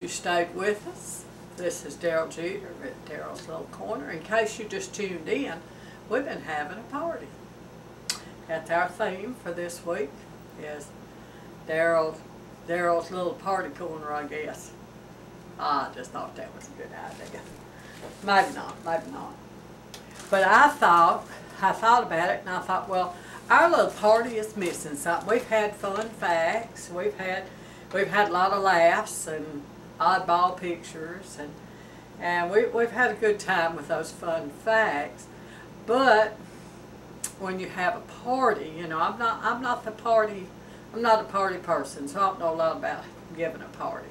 You stayed with us. This is Daryl Jeter at Daryl's Little Corner. In case you just tuned in, we've been having a party. That's our theme for this week is Daryl's Little Party Corner, I guess. I just thought that was a good idea. Maybe not, maybe not. But I thought about it and I thought, well, our little party is missing something. We've had fun facts, we've had a lot of laughs and oddball pictures, and we've had a good time with those fun facts. But when you have a party, you know, I'm not a party person, so I don't know a lot about giving a party.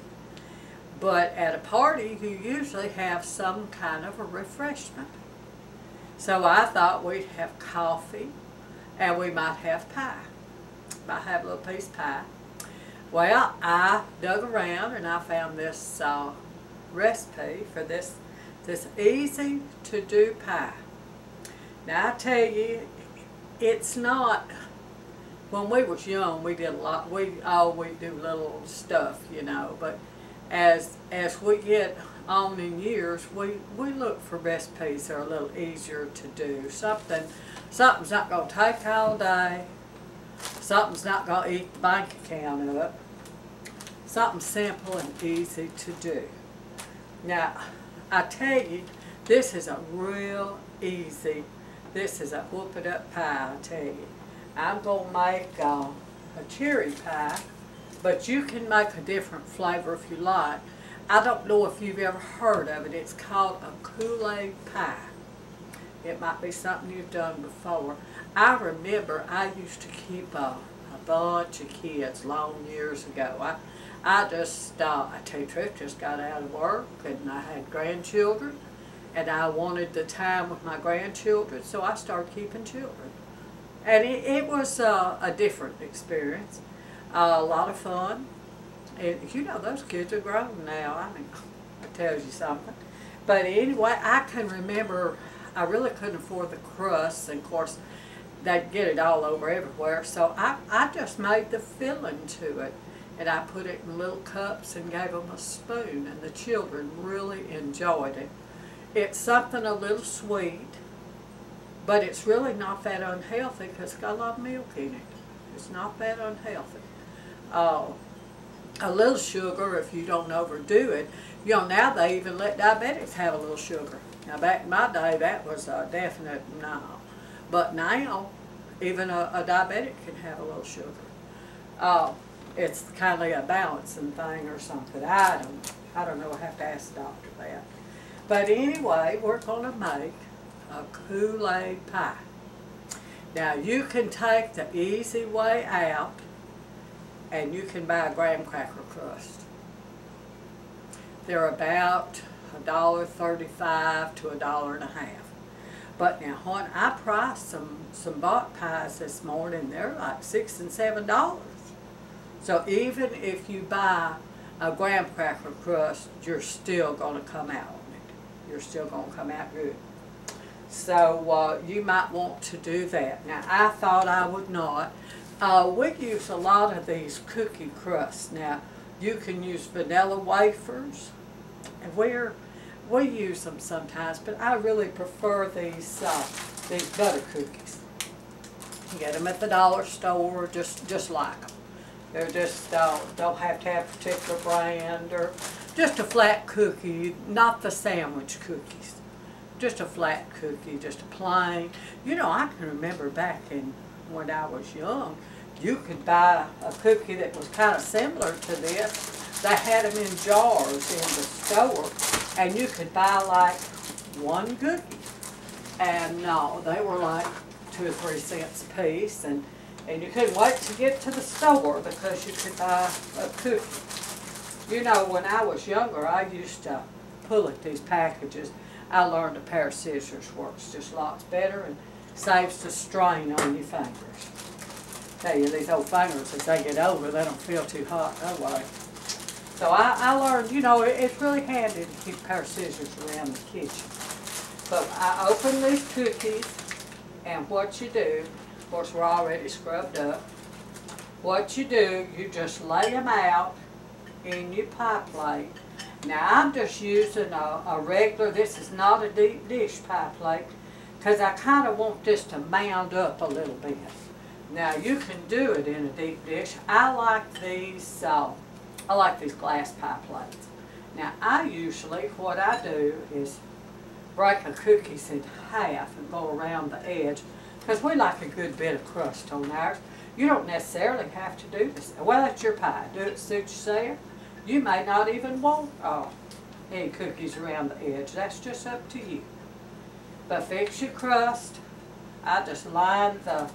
But at a party, you usually have some kind of a refreshment. So I thought we'd have coffee, and we might have pie. Might have a little piece of pie. Well, I dug around and I found this recipe for this easy to do pie. Now I tell you, it's not. When we was young, we did a lot. We always do little stuff, you know. But as we get on in years, we look for recipes that are a little easier to do. Something's not going to take all day. Something's not going to eat the bank account up. Something simple and easy to do. Now, I tell you, this is a real easy. This is a whoop-it-up pie, I tell you. I'm going to make a cherry pie, but you can make a different flavor if you like. I don't know if you've ever heard of it. It's called a Kool-Aid pie. It might be something you've done before. I remember I used to keep a bunch of kids long years ago. I tell you the truth, just got out of work and I had grandchildren and I wanted the time with my grandchildren, so I started keeping children. And it was a different experience, a lot of fun. And you know, those kids are grown now. I mean, that tells you something. But anyway, I can remember I really couldn't afford the crust, and of course they'd get it all over everywhere. So I just made the filling to it, and I put it in little cups and gave them a spoon, and the children really enjoyed it. It's something a little sweet, but it's really not that unhealthy because it's got a lot of milk in it. It's not that unhealthy. A little sugar if you don't overdo it. You know, now they even let diabetics have a little sugar. Now back in my day that was a definite no. But now even a diabetic can have a little sugar. It's kind of a balancing thing or something. I don't know, I have to ask the doctor that. But anyway, we're going to make a Kool-Aid pie. Now you can take the easy way out and you can buy a graham cracker crust. They're about $1.35 to $1.50. But now when I priced some bought pies this morning, they're like $6 and $7. So even if you buy a graham cracker crust, you're still going to come out on it. You're still going to come out good. So you might want to do that. Now I thought I would not. We use a lot of these cookie crusts. Now you can use vanilla wafers, and we use them sometimes, but I really prefer these butter cookies. You get them at the dollar store, just like them. They're just don't have to have a particular brand, or just a flat cookie, not the sandwich cookies. Just a flat cookie, just a plain. You know, I can remember back when I was young, you could buy a cookie that was kind of similar to this. They had them in jars in the store, and you could buy like one cookie. And no, they were like 2 or 3 cents a piece, and you couldn't wait to get to the store because you could buy a cookie. You know, when I was younger, I used to pull at these packages. I learned a pair of scissors works just lots better and saves the strain on your fingers. Tell you, these old fingers, as they get older, they don't feel too hot no way. So I learned, you know, it's really handy to keep a pair of scissors around the kitchen. So I open these cookies, and what you do, of course we're already scrubbed up, what you do, you just lay them out in your pie plate, Now I'm just using a regular, this is not a deep dish pie plate, because I kind of want this to mound up a little bit. Now you can do it in a deep dish. I like these glass pie plates. Now I usually, what I do is break the cookies in half and go around the edge, because we like a good bit of crust on ours. You don't necessarily have to do this. Well, it's your pie. Do it suit yourself. You may not even want any cookies around the edge. That's just up to you. But fix your crust. I just line the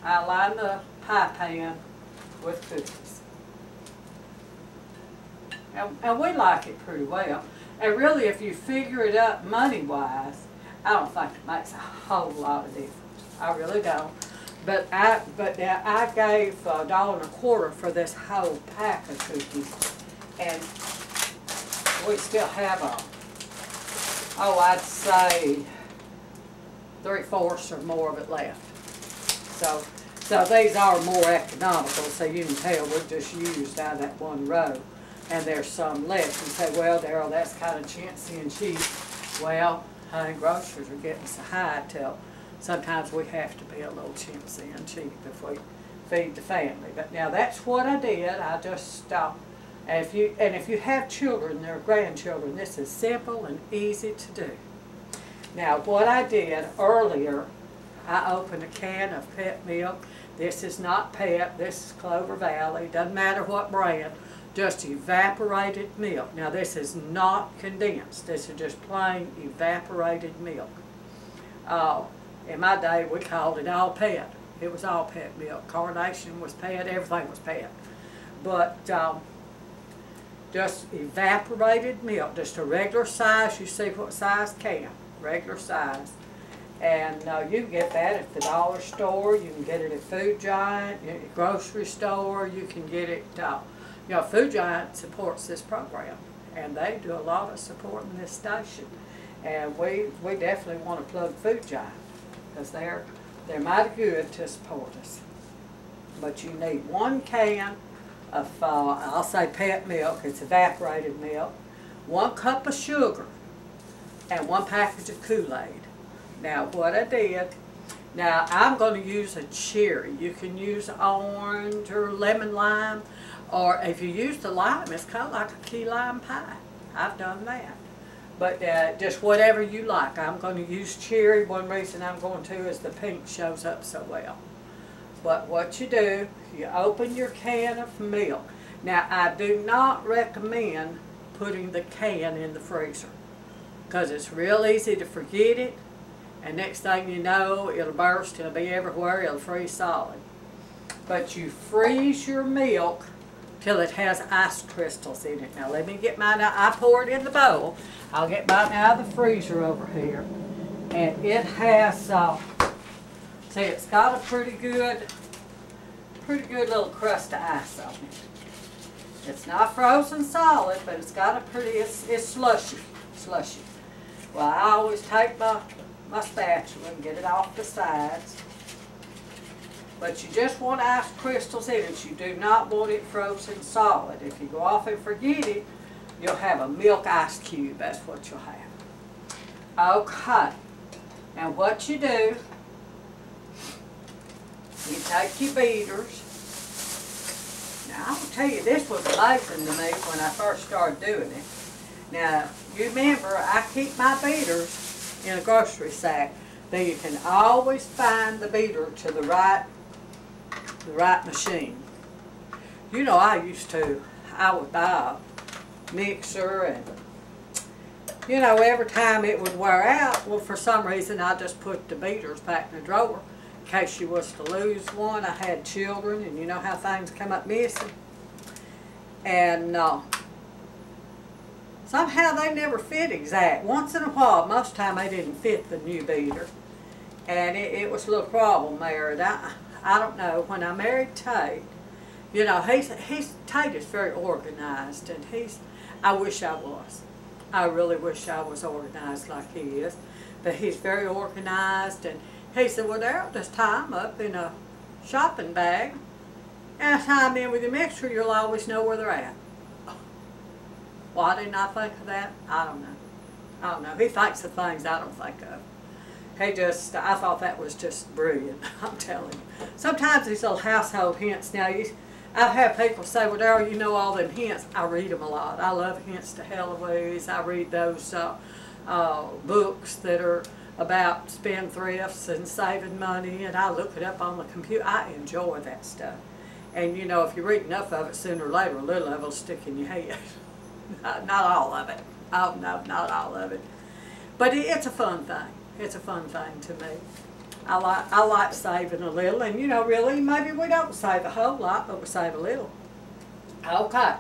pie pan with cookies. And we like it pretty well. And really, if you figure it up money-wise, I don't think it makes a whole lot of difference. I really don't. But I gave $1.25 for this whole pack of cookies, and we still have I'd say 3/4 or more of it left. So these are more economical. So you can tell we've just used out of that one row, and there's some left. You say, well, Daryl, that's kind of chintzy and cheap. Well, groceries are getting so high till sometimes we have to be a little chintzy and cheap if we feed the family. But now that's what I did. I just and if you have children or grandchildren, this is simple and easy to do. Now what I did earlier, I opened a can of pet milk. This is not Pep, this is Clover Valley. Doesn't matter what brand, just evaporated milk. Now this is not condensed. This is just plain evaporated milk. In my day, we called it all pet. It was all pet milk. Carnation was pet, everything was pet. But just evaporated milk, just a regular size. You see what size can, regular size. And you can get that at the dollar store. You can get it at Food Giant, at the grocery store. You can get it, Food Giant supports this program, and they do a lot of supporting this station. And we definitely want to plug Food Giant, because they're mighty good to support us. But you need 1 can of, I'll say pet milk, it's evaporated milk, 1 cup of sugar, and 1 package of Kool-Aid. Now what I did, now I'm going to use a cherry. You can use orange or lemon lime, or if you use the lime, it's kind of like a key lime pie. I've done that. But just whatever you like. I'm going to use cherry. One reason I'm going to is the pink shows up so well. But what you do, you open your can of milk. Now I do not recommend putting the can in the freezer, because it's real easy to forget it, and next thing you know, it'll burst, it'll be everywhere, it'll freeze solid. But you freeze your milk till it has ice crystals in it. Now let me get mine out. I pour it in the bowl. I'll get mine out of the freezer over here. And it has, see, it's got a pretty good little crust of ice on it. It's not frozen solid, but it's got a pretty, it's slushy. Well, I always take my spatula and get it off the sides. But you just want ice crystals in it. You do not want it frozen solid. If you go off and forget it, you'll have a milk ice cube. That's what you'll have. Okay. Now what you do, you take your beaters. Now I'll tell you, this was amazing to me when I first started doing it. Now you remember, I keep my beaters in a grocery sack. Now you can always find the beater to the right machine. You know, I would buy a mixer, and you know, every time it would wear out, well, for some reason I just put the beaters back in the drawer in case you was to lose one. I had children, and you know how things come up missing. And somehow they never fit exact. Once in a while, most of the time they didn't fit the new beater, and it was a little problem there. And I don't know, when I married Tate, you know, Tate is very organized, and I wish I was. I really wish I was organized like he is. But he's very organized, and he said, well, Daryl, just tie them up in a shopping bag, and tie them in with your mixture, you'll always know where they're at. Why didn't I think of that? I don't know. I don't know. He thinks of things I don't think of. He just, I thought that was just brilliant, I'm telling you. Sometimes these little household hints, now I've had people say, well, Daryl, you know all them hints. I read them a lot. I love Hints to Heloise. I read those books that are about spendthrifts and saving money, and I look it up on the computer. I enjoy that stuff. And you know, if you read enough of it, sooner or later, a little of it will stick in your head. Not all of it. Oh, no, not all of it. But it's a fun thing. It's a fun thing to me. I like saving a little, and you know, really, maybe we don't save a whole lot, but we save a little. Okay,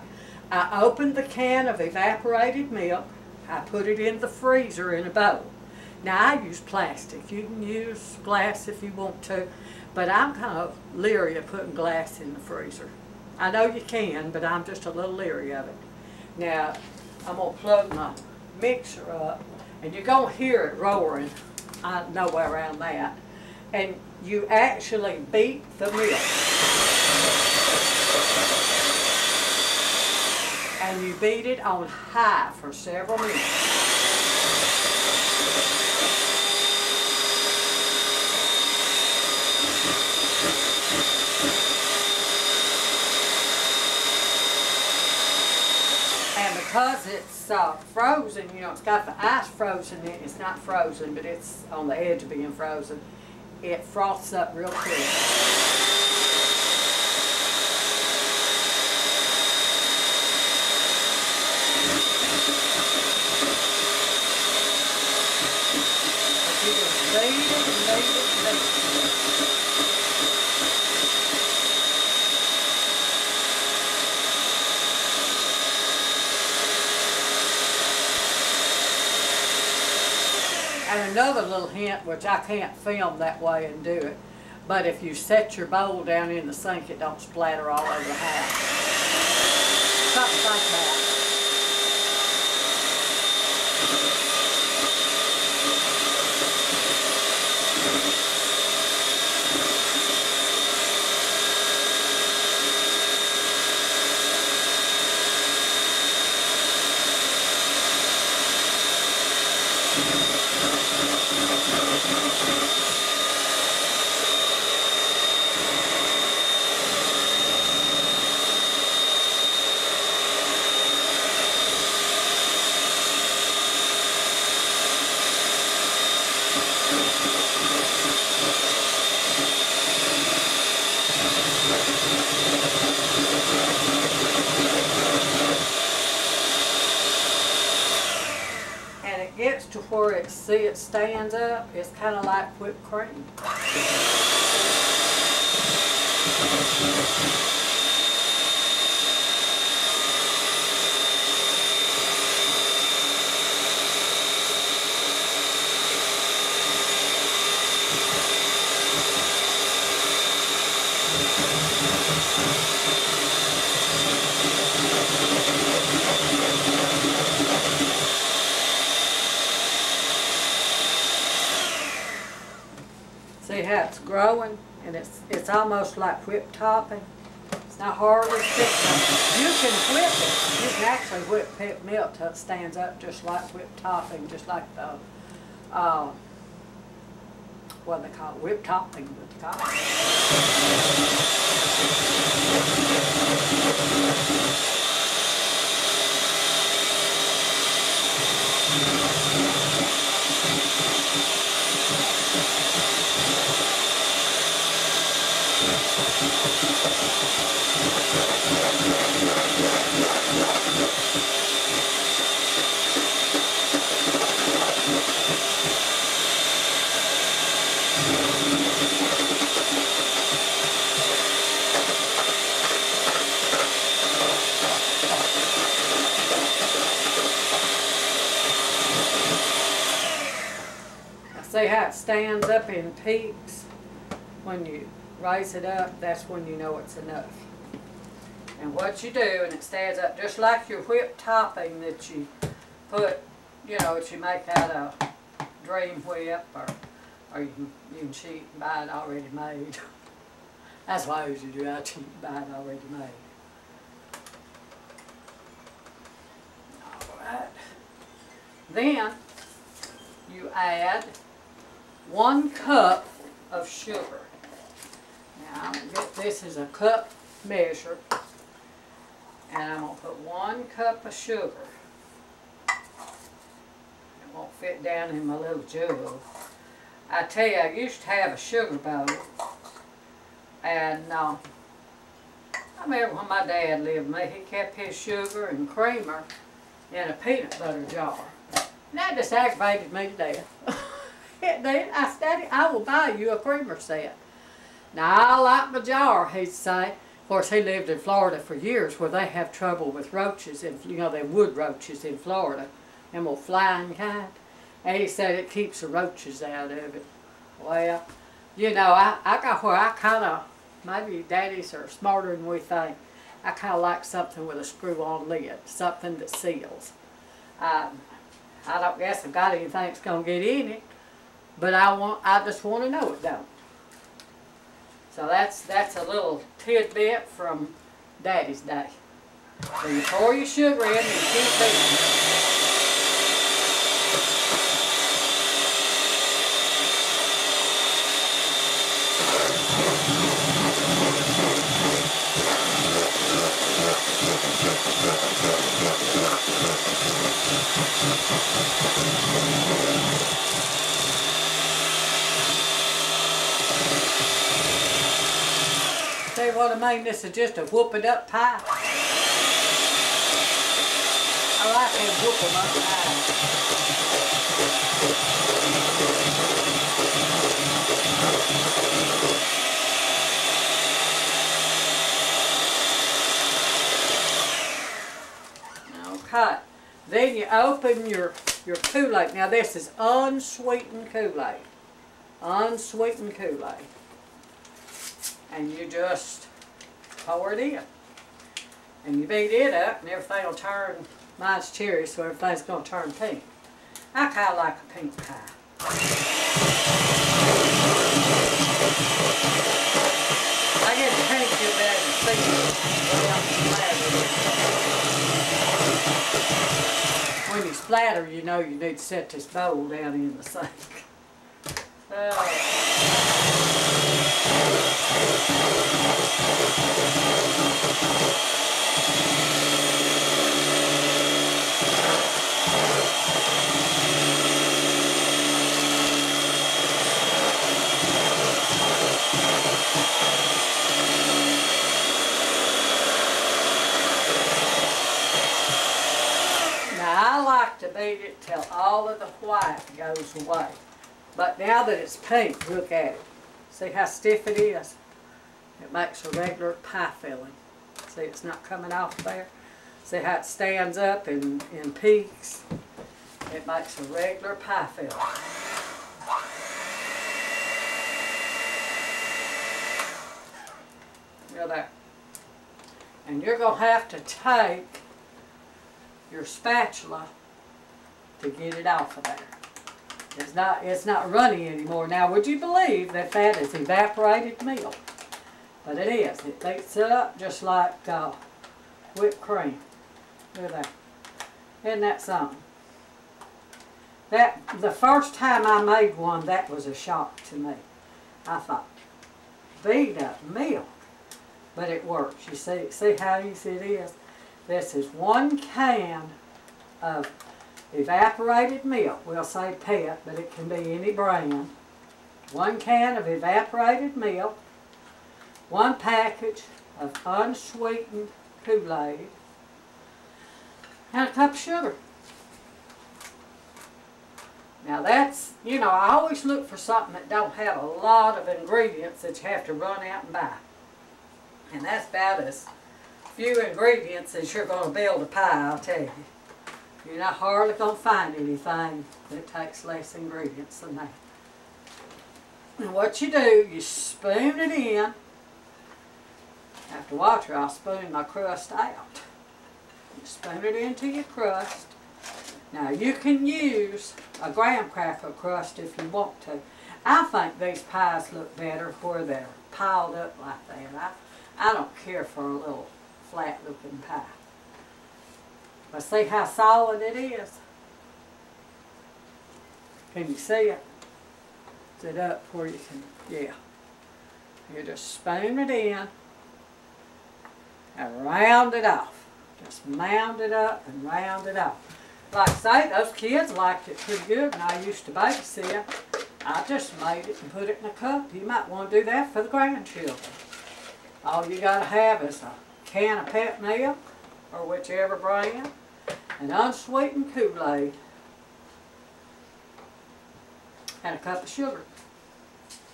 I opened the can of evaporated milk. I put it in the freezer in a bowl. Now, I use plastic. You can use glass if you want to, but I'm kind of leery of putting glass in the freezer. I know you can, but I'm just a little leery of it. Now, I'm going to plug my mixer up, and you're going to hear it roaring. No way around that. And you actually beat the milk. And you beat it on high for several minutes. And because it's frozen, you know, it's got the ice frozen in it. It's not frozen, but it's on the edge of being frozen. It froths up real quick. But you just beat it and beat it and beat it. And another little hint, which I can't film that way and do it, but if you set your bowl down in the sink, it don't splatter all over the house. Something like that. Gets to where it stands up, it's kind of like whipped cream. See how it's growing, and it's almost like whipped topping. It's not horribly thick. You can whip it. You can actually whip milk till it stands up just like whipped topping, just like the what they call it, whipped topping, what they call it. See how it stands up in peaks? When you raise it up, that's when you know it's enough. And what you do, and it stands up just like your whipped topping that you put, you know, that you make out of Dream Whip, or you can cheat and buy it already made. That's what I usually do. I cheat and buy it already made. Then you add 1 cup of sugar. Now, this is a cup measure, and I'm going to put 1 cup of sugar. It won't fit down in my little jug. I tell you, I used to have a sugar bowl, and I remember when my dad lived with me, he kept his sugar and creamer in a peanut butter jar. And that just aggravated me to death. It did. I said, Daddy, I will buy you a creamer set. Now, I like my jar, he'd say. Of course, he lived in Florida for years where they have trouble with roaches, and them wood roaches in Florida, them old flying kind. And he said it keeps the roaches out of it. Well, I got where I kind of, maybe daddies are smarter than we think. I kind of like something with a screw-on lid, something that seals. I don't guess I've got anything that's going to get in it, but I just want to know it don't. So that's a little tidbit from Daddy's day. So you pour your sugar in and keep beating. See what I mean? This is just a whooping up pie. I like them whooping up pies. Okay. Then you open your Kool-Aid. Now this is unsweetened Kool-Aid. Unsweetened Kool-Aid. And you just pour it in. And you beat it up and everything will turn, mine's cherry, so everything's going to turn pink. I kind of like a pink pie. I get the pink too bad and see when you splatter, you know you need to set this bowl down in the sink. Now I like to beat it till all of the white goes away. But now that it's pink, look at it. See how stiff it is? It makes a regular pie filling. See, it's not coming off there. See how it stands up and peaks? It makes a regular pie filling. Look at that. And you're going to have to take your spatula to get it off of there. It's not runny anymore. Now, would you believe that that is evaporated milk? But it is. It beats it up just like whipped cream. Look at that. Isn't that something? The first time I made one, that was a shock to me. I thought, beat up milk. But it works. You see how easy it is? This is 1 can of evaporated milk. We'll say Pet, but it can be any brand. 1 can of evaporated milk, 1 package of unsweetened Kool-Aid, and a cup of sugar. Now that's, I always look for something that don't have a lot of ingredients that you have to run out and buy. And that's about as few ingredients as you're going to build a pie, I'll tell you. You're not hardly going to find anything that takes less ingredients than that. And what you do, you spoon it in. After watch her, I'll spoon my crust out. You spoon it into your crust. Now you can use a graham cracker crust if you want to. I think these pies look better where they're piled up like that. I don't care for a little flat looking pie. But see how solid it is? Can you see it? Is it up where you can, yeah. You just spoon it in and round it off. Just mound it up and round it off. Like I say, those kids liked it pretty good when I used to babysit. I just made it and put it in a cup. You might want to do that for the grandchildren. All you got to have is a can of pet milk, or whichever brand, and unsweetened Kool-Aid, and a cup of sugar,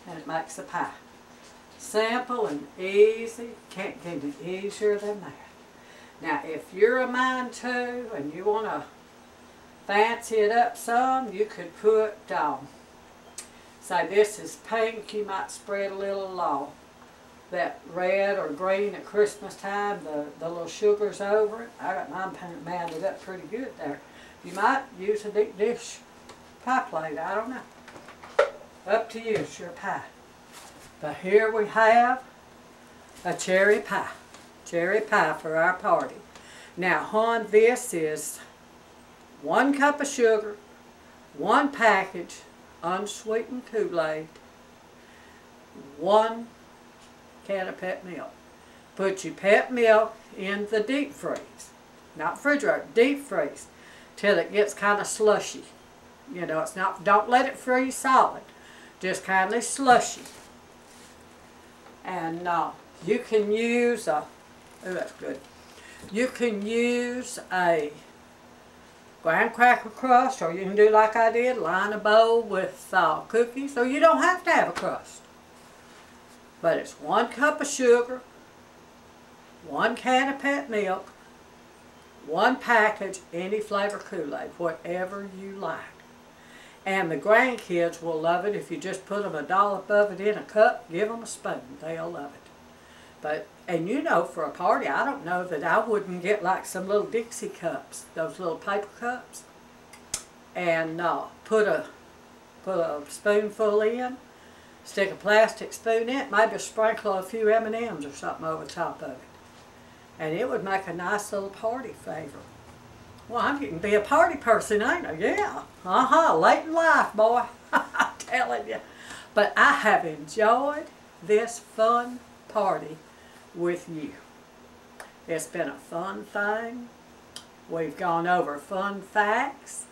and it makes a pie. Simple and easy. Can't get it easier than that. Now, if you're a mind too, and you want to fancy it up some, you could put, say this is pink, you might spread a little that red or green at Christmas time, the little sugars over it. I got mine mounded up pretty good there. You might use a deep dish pie plate, I don't know. Up to you, it's your pie. But here we have a cherry pie. Cherry pie for our party. Now, hon, this is 1 cup of sugar, 1 package unsweetened Kool-Aid, 1 can of pet milk. Put your pet milk in the deep freeze. Not refrigerator, deep freeze. Till it gets kind of slushy. You know, it's not, don't let it freeze solid. Just kind of slushy. And you can use a, oh that's good. You can use a graham cracker crust, or you can do like I did, line a bowl with cookies, or you don't have to have a crust. But it's 1 cup of sugar, 1 can of pet milk, 1 package, any flavor Kool-Aid, whatever you like. And the grandkids will love it if you just put them a dollop of it in a cup, give them a spoon, they'll love it. But, and you know, for a party, I don't know that I wouldn't get like some little Dixie cups, those little paper cups, and put a spoonful in, stick a plastic spoon in it, maybe sprinkle a few M&Ms or something over the top of it. And it would make a nice little party favor. Well, I'm getting to be a party person, ain't I? Yeah. Late in life, boy. I'm telling you. But I have enjoyed this fun party with you. It's been a fun thing. We've gone over fun facts,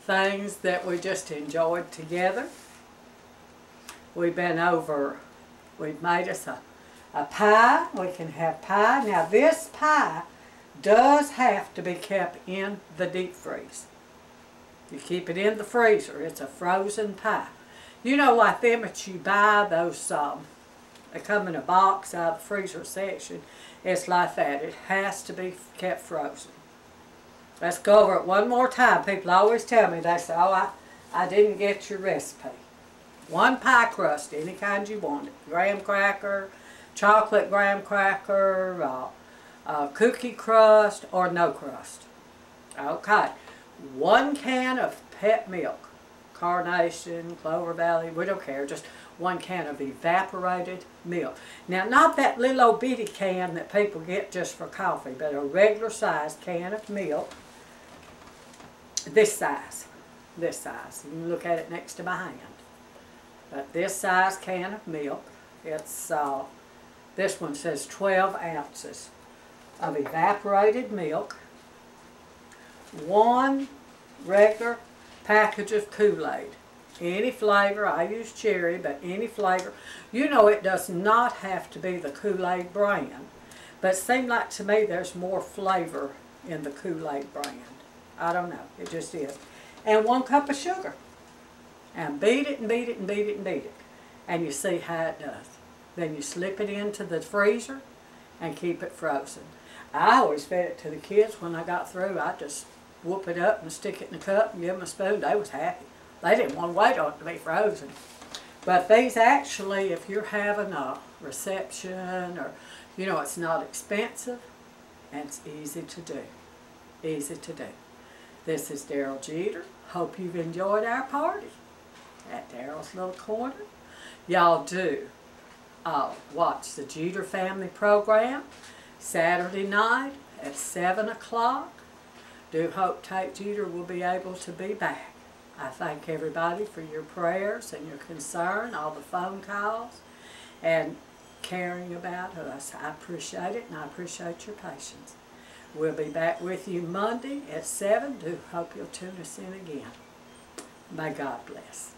things that we just enjoyed together. We've been over, we've made us a pie. We can have pie. Now this pie does have to be kept in the deep freeze. You keep it in the freezer. It's a frozen pie. You know, like them that you buy, those, they come in a box out of the freezer section. It's like that. It has to be kept frozen. Let's go over it one more time. People always tell me, they say, oh, I didn't get your recipe. 1 pie crust, any kind you want it. Graham cracker, chocolate graham cracker, cookie crust, or no crust. Okay. 1 can of pet milk. Carnation, Clover Valley, we don't care. Just 1 can of evaporated milk. Now, not that little old bitty can that people get just for coffee, but a regular size can of milk. This size. This size. You can look at it next to my hand. But this size can of milk. It's, this one says 12 ounces of evaporated milk. 1 regular package of Kool-Aid. Any flavor. I use cherry, but any flavor. You know, it does not have to be the Kool-Aid brand, but it seems like to me there's more flavor in the Kool-Aid brand. I don't know. It just is. And 1 cup of sugar. And beat it and beat it and beat it and beat it. And you see how it does. Then you slip it into the freezer and keep it frozen. I always fed it to the kids when I got through. I just whoop it up and stick it in the cup and give them a spoon. They was happy. They didn't want to wait on it to be frozen. But these actually, if you're having a reception or, you know, it's not expensive and it's easy to do. Easy to do. This is Daryl Jeter. Hope you've enjoyed our party at Daryl's Little Corner. Y'all do watch the Jeter Family program Saturday night at 7 o'clock. Do hope Tate Jeter will be able to be back. I thank everybody for your prayers and your concern, all the phone calls, and caring about us. I appreciate it, and I appreciate your patience. We'll be back with you Monday at 7. Do hope you'll tune us in again. May God bless.